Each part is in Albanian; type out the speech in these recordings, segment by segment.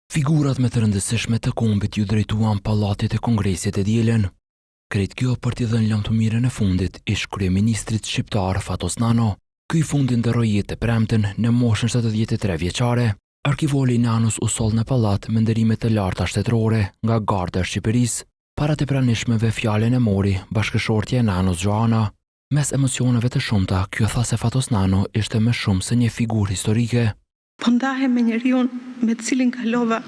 Figurat me të rëndësishme të kombit ju drejtuan pallatit e Kongresit e dielen. Krejt kjo për t'i dhënë lamtumirën e fundit ish kryeministrit shqiptar Fatos Nano. Ky fundi nderoi jetë e premten në moshën 73 vjeçare. Arkivoli i Nanos u soll në pallat me nderime të larta shtetërore nga Garda e Shqipërisë. Para të pranishmeve fjalën e mori bashkëshortja e Nanos Joana. Mes emocioneve të shumta, kjo tha se Fatos Nano ishte më shumë se një figurë historike. Po ndahem me njeriu me të cilin kalova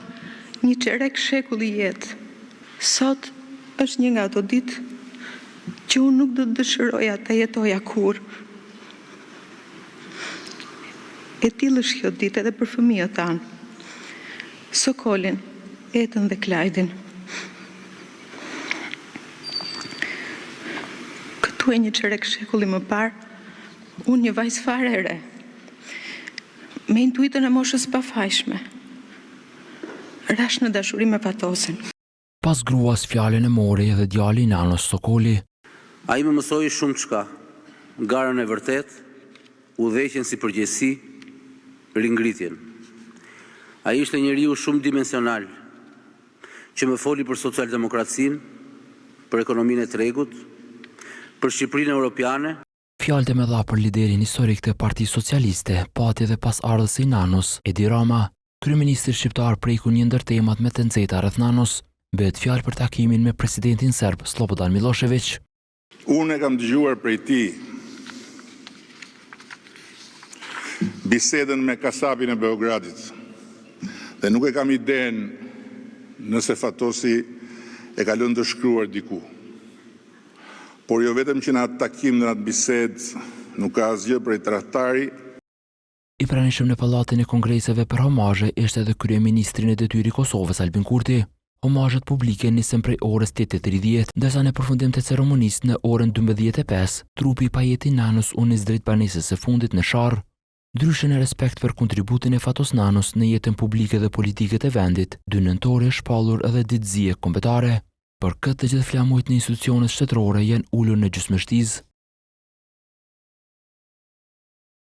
një çerek shekulli jetë. Sot është një nga ato ditë që unë nuk do të dëshiroja të jetoja kur. E tillë është kjo ditë edhe për fëmijët tanë, Sokolin, Etën dhe Klajdin. Këtu e një çerek shekulli më parë, unë një vajzë fare e re, me intuitën e moshës pafajshme, rash në dashuri me Fatosin. Pas gruas fjalën e mori edhe djali i Nanos Sokoli. Ai më mësoi shumë çka, garën e vërtet, udhëheqjen si përgjegjësi, ringritjen. Ai ishte njeriu shumë dimensional, që më foli për socialdemokracinë, për ekonominë e tregut, për Shqipërinë europiane. Fjalët e mëdha për liderin historik të Partisë Socialiste, pati edhe pas ardhës i Nanos, Edi Rama. Kryeministri shqiptar preku një ndër temat me të nxehta rreth Nanos. Bëhet fjalë për takimin me presidentin serb Slobodan Milošević. Unë e kam dëgjuar prej tij bisedën me kasapin e Beogradit dhe nuk e kam idenë nëse Fatosi e ka lënë të shkruar diku. Por jo vetëm që në atë takim, në atë bisedë, nuk ka asgjë prej tradhtari. I pranishëm në pallatin e kongreseve për homazhe ishte edhe kryeministri i detyrë i Kosovës Albin Kurti. Homazhet publike nisën prej orës 8:30, ndërsa në përfundim të ceremonisë në orën 12:05, trupi i pajetit Nanos u nis drejt banesës së fundit në Sharr. Ndryshe në respekt për kontributin e Fatos Nanos në jetën publike dhe politike të vendit, 2 nëntori është shpallur edhe ditëzie kombëtare. Për këtë të gjithë flamujt në institucionet shtetërore janë ulur në gjysmështizë.